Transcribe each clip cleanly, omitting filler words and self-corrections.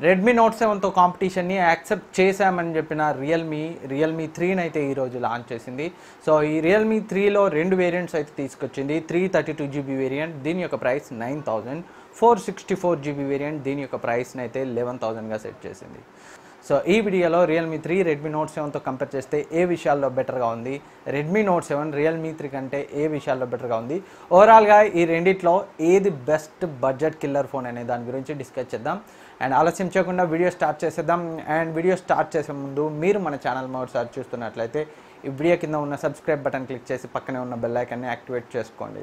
Redmi Note 7తో కాంపిటీషన్ని accept చేశామని చెప్పిన Realme 3ని అయితే ఈరోజు లాంచ్ చేసింది. సో ఈ రియల్మీ 3లో 2 వేరియంట్స్ అయితే తీసుకొచ్చింది. 332GB వేరియంట్, దీని యొక్క ప్రైస్ 9,000. 464GB వేరియంట్, దీని యొక్క ప్రైస్ని అయితే 11,000గా సెట్ చేసింది. సో ఈ వీడియోలో రియల్మీ 3 రెడ్మీ నోట్ 7తో కంపేర్ చేస్తే ఏ విషయాల్లో బెటర్గా ఉంది, రెడ్మీ నోట్ 7 రియల్మీ 3 కంటే ఏ విషయాల్లో బెటర్గా ఉంది, ఓవరాల్గా ఈ రెండిట్లో ఏది బెస్ట్ బడ్జెట్ కిల్లర్ ఫోన్ అనే దాని గురించి డిస్కస్ చేద్దాం. అండ్ ఆలస్యం చేయకుండా వీడియో స్టార్ట్ చేసేద్దాం. అండ్ వీడియో స్టార్ట్ చేసే ముందు మీరు మన ఛానల్ మొదటిసారి చూస్తున్నట్లయితే ఈ వీడియో కింద ఉన్న సబ్స్క్రైబ్ బటన్ క్లిక్ చేసి పక్కనే ఉన్న బెల్ ఐకాన్ని యాక్టివేట్ చేసుకోండి.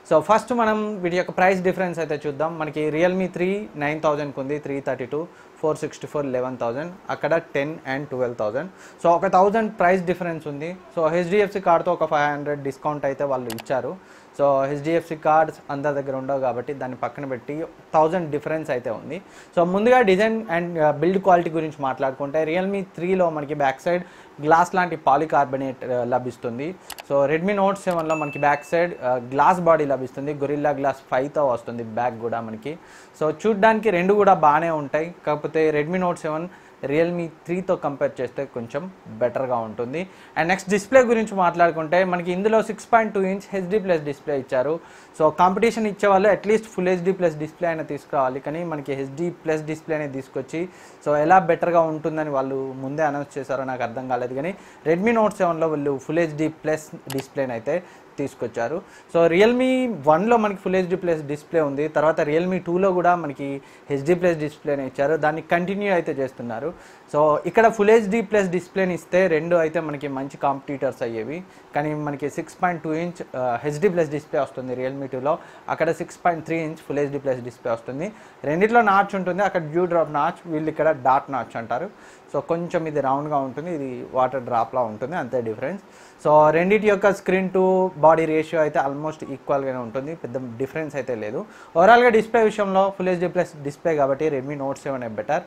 సో ఫస్ట్ మనం వీటి యొక్క ప్రైస్ డిఫరెన్స్ అయితే చూద్దాం. మనకి రియల్మీ 3 9,000కు ఉంది, 332, 464 11,000, అక్కడ 10 and 12,000. సో ఒక 1000 ప్రైస్ డిఫరెన్స్ ఉంది. సో హెచ్డిఎఫ్సి కార్డ్తో ఒక 500 డిస్కౌంట్ అయితే వాళ్ళు ఇచ్చారు. సో హెచ్డిఎఫ్సి కార్డ్స్ అందరి దగ్గర ఉండవు కాబట్టి దాన్ని పక్కన పెట్టి 1000 డిఫరెన్స్ అయితే ఉంది. సో ముందుగా డిజైన్ అండ్ బిల్డ్ క్వాలిటీ గురించి మాట్లాడుకుంటే రియల్మీ 3లో మనకి బ్యాక్ సైడ్ గ్లాస్ లాంటి పాలికార్బనేట్ లభిస్తుంది. సో రెడ్మీ నోట్ 7లో మనకి బ్యాక్ సైడ్ గ్లాస్ బాడీ లభిస్తుంది. గొరిల్లా గ్లాస్ 5తో వస్తుంది బ్యాక్ కూడా మనకి. సో చూడ్డానికి రెండు కూడా బాగానే ఉంటాయి. కాకపోతే రెడ్మీ నోట్ 7 రియల్మీ 3తో కంపేర్ చేస్తే కొంచెం బెటర్గా ఉంటుంది. అండ్ నెక్స్ట్ డిస్ప్లే గురించి మాట్లాడుకుంటే మనకి ఇందులో 6.2 ఇంచ్ హెచ్డి ప్లస్ డిస్ప్లే ఇచ్చారు. సో కాంపిటీషన్ ఇచ్చే వాళ్ళు at least full HD plus display అయినా తీసుకురావాలి, కానీ మనకి హెచ్డి ప్లస్ డిస్ప్లే అనేది తీసుకొచ్చి సో ఎలా బెటర్గా ఉంటుందని వాళ్ళు ముందే అనౌన్స్ చేశారో నాకు అర్థం కాలేదు. కానీ రెడ్మీ నోట్ 7లో వాళ్ళు ఫుల్ హెచ్డి ప్లస్ డిస్ప్లేని అయితే తీసుకొచ్చారు. సో రియల్మీ 1లో మనకి ఫుల్ హెచ్డి ప్లస్ డిస్ప్లే ఉంది, తర్వాత రియల్మీ 2లో కూడా మనకి హెచ్డి ప్లస్ డిస్ప్లేని ఇచ్చారు. దాన్ని కంటిన్యూ అయితే చేస్తున్నారు. సో ఇక్కడ ఫుల్ హెచ్డి ప్లస్ డిస్ప్లేని ఇస్తే రెండు అయితే మనకి మంచి కాంపిటీటర్స్ అయ్యేవి, కానీ మనకి 6.2 ఇంచ్ హెచ్డి ప్లస్ డిస్ప్లే వస్తుంది రియల్మీ 2లో, అక్కడ 6.3 inch full HD plus display వస్తుంది. రెండిట్లో నాచ్ ఉంటుంది, అక్కడ డ్యూ డ్రాప్ నాచ్, వీళ్ళు ఇక్కడ డాట్ నాచ్ అంటారు. సో కొంచెం ఇది రౌండ్గా ఉంటుంది, ఇది వాటర్ డ్రాప్లా ఉంటుంది, అంతే డిఫరెన్స్. సో రెండింటి యొక్క స్క్రీన్ టు బాడీ రేషియో అయితే ఆల్మోస్ట్ ఈక్వల్గానే ఉంటుంది, పెద్ద డిఫరెన్స్ అయితే లేదు. ఓవరాల్గా డిస్ప్లే విషయంలో ఫుల్ హెచ్డి ప్లస్ డిస్ప్లే కాబట్టి Redmi note 7 better.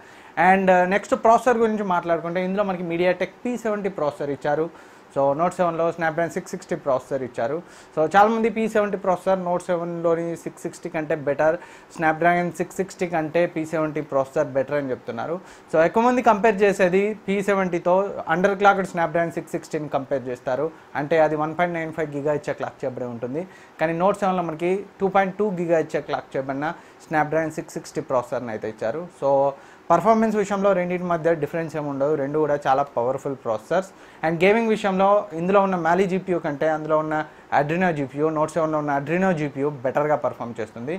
And next processor గురించి మాట్లాడుకుంటే ఇందులో మనకి మీడియాటెక్ P70 ప్రాసెసర్ ఇచ్చారు. సో నోట్ 7లో స్నాప్డ్రాగన్ 660 ప్రాసెసర్ ఇచ్చారు. సో చాలామంది P70 ప్రాసెసర్ నోట్ 7లోని 660 కంటే బెటర్, స్నాప్డ్రాగన్ 660 కంటే P70 ప్రాసెసర్ బెటర్ అని చెప్తున్నారు. సో ఎక్కువ మంది కంపేర్ చేసేది P70తో అండర్ క్లాక్డ్ స్నాప్డ్రాగన్ 660ని కంపేర్ చేస్తారు. అంటే అది 1.95 గిగా ఇచ్చే క్లాక్ చేయబడి ఉంటుంది, కానీ నోట్ 7లో మనకి 2.2 గిగా ఇచ్చే క్లాక్ చేయబడిన స్నాప్డ్రాగన్ 660 ప్రాసెసర్ని అయితే ఇచ్చారు. సో పర్ఫార్మెన్స్ విషయంలో రెండింటి మధ్య డిఫరెన్స్ ఏమి ఉండదు, రెండు కూడా చాలా పవర్ఫుల్ ప్రాసెసర్స్. అండ్ గేమింగ్ విషయంలో ఇందులో ఉన్న మ్యాలీ జీపీయూ కంటే అందులో ఉన్న అడ్రినో జీపీయూ, నోట్ 7లో ఉన్న అడ్రినో జీపీయూ బెటర్గా పర్ఫామ్ చేస్తుంది.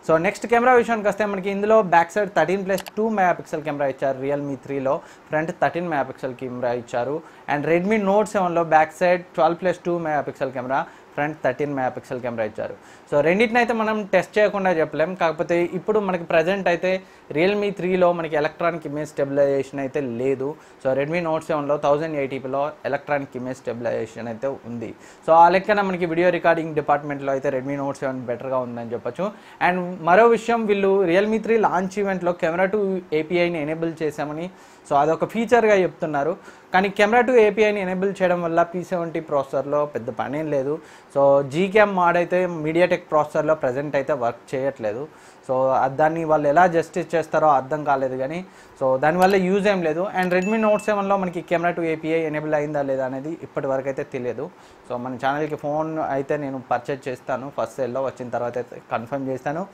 సో నెక్స్ట్ కెమెరా విషయానికి వస్తే మనకి ఇందులో బ్యాక్ సైడ్ 13+2 మెగాపిక్సెల్ కెమెరా ఇచ్చారు రియల్మీ 3లో, ఫ్రంట్ 13 మెగాపిక్సెల్ కెమెరా ఇచ్చారు. అండ్ రెడ్మీ నోట్ 7లో back side 12+2 megapixel camera, front 13 megapixel camera ఇచ్చారు. సో రెండింటిని అయితే మనం టెస్ట్ చేయకుండా చెప్పలేం, కాకపోతే ఇప్పుడు మనకి ప్రజెంట్ అయితే రియల్మీ 3లో మనకి ఎలక్ట్రానిక్ ఇమేజ్ స్టెబిలైజేషన్ అయితే లేదు. సో రెడ్మీ నోట్ 7లో 1080pలో ఎలక్ట్రానిక్ ఇమేజ్ స్టెబిలైజేషన్ అయితే ఉంది. సో ఆ లెక్కన మనకి వీడియో రికార్డింగ్ డిపార్ట్మెంట్లో అయితే రెడ్మీ నోట్ 7 బెటర్గా ఉందని చెప్పొచ్చు. అండ్ మరో విషయం, వీళ్ళు రియల్మీ 3 లాంచ్ ఈవెంట్లో కెమెరా టు ఏపీఐని ఎనేబుల్ చేశామని సో అదొక ఫీచర్గా చెప్తున్నారు, కానీ కెమెరా టు ఏపీఐని ఎనేబుల్ చేయడం వల్ల P70 ప్రాసెసర్లో పెద్ద పనేం లేదు. సో జీక్యామ్ మాడ్ అయితే మీడియాటెక్ ప్రాసెసర్లో ప్రజెంట్ అయితే వర్క్ చేయట్లేదు. సో దాన్ని వాళ్ళు ఎలా జస్టిస్ చేస్తారో అర్థం కాలేదు, కానీ సో దానివల్ల యూజ్ ఏం లేదు. అండ్ రెడ్మీ నోట్ 7లో మనకి కెమెరా టు ఏపీఐ ఎనేబుల్ అయిందా లేదా అనేది ఇప్పటి వరకు అయితే తెలియదు. సో మన ఛానల్కి ఫోన్ అయితే నేను పర్చేజ్ చేస్తాను, ఫస్ట్ సేల్లో వచ్చిన తర్వాత అయితే కన్ఫర్మ్ చేస్తాను.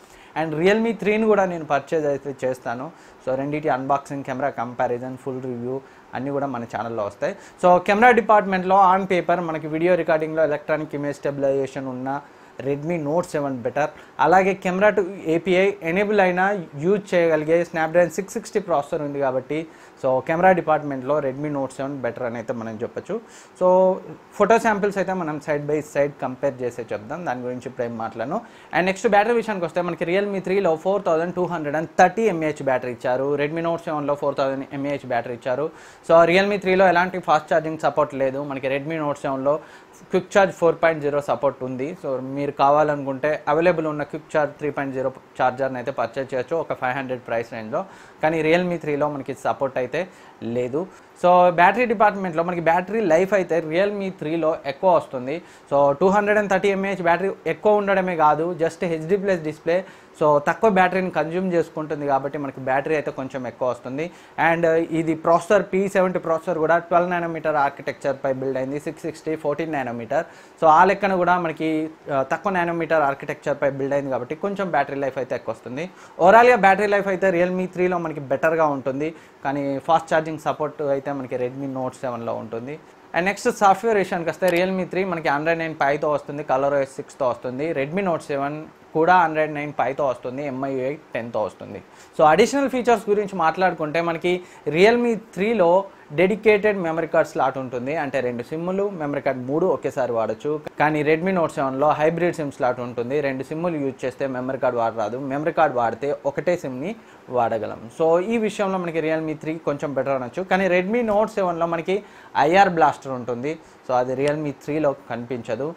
అండ్ రియల్మీ 3ని కూడా నేను పర్చేజ్ అయితే చేస్తాను. సో రెండింటి unboxing, camera comparison, full review అన్నీ కూడా మన ఛానల్లో వస్తాయి. సో కెమెరా డిపార్ట్మెంట్లో ఆన్ పేపర్ మనకి వీడియో రికార్డింగ్లో ఎలక్ట్రానిక్ ఇమేజ్ స్టెబిలైజేషన్ ఉన్న రెడ్మీ నోట్ 7 బెటర్. అలాగే కెమెరా టు ఏపీఐ ఎనేబుల్ అయినా యూజ్ చేయగలిగే స్నాప్డ్రాగన్ 660 ప్రాసెసర్ ఉంది కాబట్టి సో కెమెరా డిపార్ట్మెంట్లో రెడ్మీ నోట్ 7 బెటర్ అని అయితే మనం చెప్పొచ్చు. సో ఫోటో శాంపిల్స్ అయితే మనం సైడ్ బై సైడ్ కంపేర్ చేసే చెప్దాం, దాని గురించి ఇప్పుడు ఏం మాట్లాడను. అండ్ నెక్స్ట్ బ్యాటరీ విషయానికి వస్తే మనకి రియల్మీ 3లో 4230 mAh బ్యాటరీ ఇచ్చారు, రెడ్మీ నోట్ 7లో 4000 mAh బ్యాటరీ ఇచ్చారు. సో రియల్మీ 3లో ఎలాంటి ఫాస్ట్ ఛార్జింగ్ సపోర్ట్ లేదు, మనకి రెడ్మీ నోట్ 7లో క్విక్ ఛార్జ్ 4.0 సపోర్ట్ ఉంది. సో మీరు కావాలనుకుంటే అవైలబుల్ ఉన్న క్విక్ ఛార్జ్ 3.0 ఛార్జర్ని అయితే పర్చేజ్ చేయొచ్చు ఒక 500 ప్రైస్ రేంజ్లో, కానీ రియల్మీ 3లో మనకి సపోర్ట్ అయితే లేదు. సో బ్యాటరీ డిపార్ట్మెంట్లో మనకి బ్యాటరీ లైఫ్ అయితే రియల్మీ 3లో ఎక్కువ వస్తుంది. సో 230 mAh బ్యాటరీ ఎక్కువ ఉండడమే కాదు, just HD plus display so తక్కువ బ్యాటరీని కన్జ్యూమ్ చేసుకుంటుంది కాబట్టి మనకి బ్యాటరీ అయితే కొంచెం ఎక్కువ వస్తుంది. అండ్ ఇది ప్రాసెసర్ P70 ప్రాసెసర్ కూడా 12 నానోమీటర్ ఆర్కిటెక్చర్పై బిల్డ్ అయింది, 660 14 నానోమీటర్. సో ఆ లెక్కన కూడా మనకి తక్కువ నానోమీటర్ ఆర్కిటెక్చర్పై బిల్డ్ అయింది కాబట్టి కొంచెం బ్యాటరీ లైఫ్ అయితే ఎక్కువ వస్తుంది. ఓవరాల్గా బ్యాటరీ లైఫ్ అయితే రియల్మీ 3లో మనకి బెటర్గా ఉంటుంది, కానీ ఫాస్ట్ ఛార్జింగ్ సపోర్ట్ అయితే మనకి రెడ్మీ నోట్ 7లో ఉంటుంది. అండ్ నెక్స్ట్ సాఫ్ట్వేర్ విషయానికి వస్తే రియల్మీ 3 మనకి Android 9 Pieతో వస్తుంది, ColorOS 6తో వస్తుంది. రెడ్మీ నోట్ 7 కూడా Android 9 Pieతో వస్తుంది, MIUI 10తో వస్తుంది. సో అడిషనల్ ఫీచర్స్ గురించి మాట్లాడుకుంటే మనకి రియల్మీ 3లో డెడికేటెడ్ మెమరీ కార్డ్ స్లాట్ ఉంటుంది, అంటే 2 సిమ్ములు మెమరీ కార్డ్ 3 ఒకేసారి వాడచ్చు. కానీ రెడ్మీ నోట్ 7లో హైబ్రిడ్ సిమ్ స్లాట్ ఉంటుంది, 2 సిమ్ములు యూజ్ చేస్తే మెమరీ కార్డ్ వాడరాదు, మెమరీ కార్డ్ వాడితే ఒకటే సిమ్ని వాడగలం. సో ఈ విషయంలో మనకి రియల్మీ 3 కొంచెం బెటర్ అనొచ్చు. కానీ రెడ్మీ నోట్ 7లో మనకి IR బ్లాస్టర్ ఉంటుంది, సో అది రియల్మీ 3లో కనిపించదు.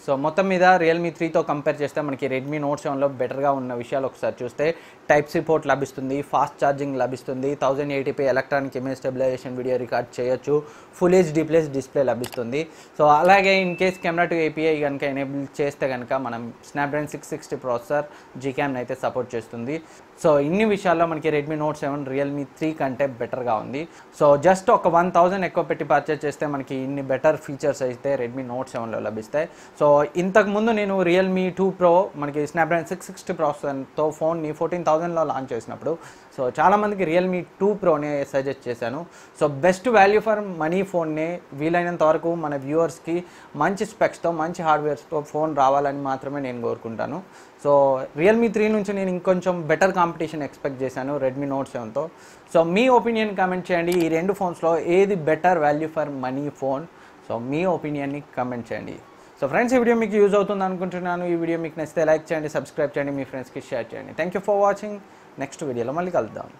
సో మొత్తం మీద రియల్మీ 3తో కంపేర్ చేస్తే మనకి రెడ్మీ నోట్ 7లో బెటర్గా ఉన్న విషయాలు ఒకసారి చూస్తే Type-C పోర్ట్ లభిస్తుంది, ఫాస్ట్ ఛార్జింగ్ లభిస్తుంది, 1080p electronic image stabilization video record చేయొచ్చు, ఫుల్ HD+ డిస్ప్లే లభిస్తుంది. సో అలాగే in case camera two API కనుక ఎనేబుల్ చేస్తే కనుక మనం స్నాప్డ్రాగన్ 660 ప్రాసెసర్ Gcam అయితే సపోర్ట్ చేస్తుంది. సో ఇన్ని విషయాల్లో మనకి రెడ్మీ నోట్ 7 రియల్మీ 3 కంటే బెటర్గా ఉంది. సో జస్ట్ ఒక 1000 ఎక్కువ పెట్టి పర్చేస్ చేస్తే మనకి ఇన్ని బెటర్ ఫీచర్స్ అయితే రెడ్మీ నోట్ 7లో లభిస్తాయి. సో ఇంతకుముందు నేను రియల్మీ 2 Pro మనకి స్నాప్డ్రాగన్ 660 ప్రాసెసర్తో ఫోన్ని 14,000లో లాంచ్ చేసినప్పుడు సో చాలామందికి రియల్మీ 2 Proనే సజెస్ట్ చేశాను. So best value for money ఫోన్నే వీలైనంత వరకు మన వ్యూవర్స్కి మంచి స్పెక్స్తో మంచి హార్డ్వేర్స్తో ఫోన్ రావాలని మాత్రమే నేను కోరుకుంటాను. సో రియల్మీ 3 నుంచి నేను ఇంకొంచెం బెటర్ కాంపిటీషన్ ఎక్స్పెక్ట్ చేశాను రెడ్మీ నోట్ 7తో. సో మీ ఒపీనియన్ కామెంట్ చేయండి, ఈ 2 ఫోన్స్లో ఏది బెటర్ వాల్యూ ఫర్ మనీ ఫోన్? సో మీ ఒపీనియన్ని కామెంట్ చేయండి. సో ఫ్రెండ్స్, ఈ వీడియో మీకు యూజ్ అవుతుంది అనుకుంటున్నాను. ఈ వీడియో మీకు నచ్చితే లైక్ చేయండి, సబ్స్క్రైబ్ చేయండి, మీ ఫ్రెండ్స్కి షేర్ చేయండి. Thank you for watching. Next వీడియోలో మళ్ళీ కలుద్దాం.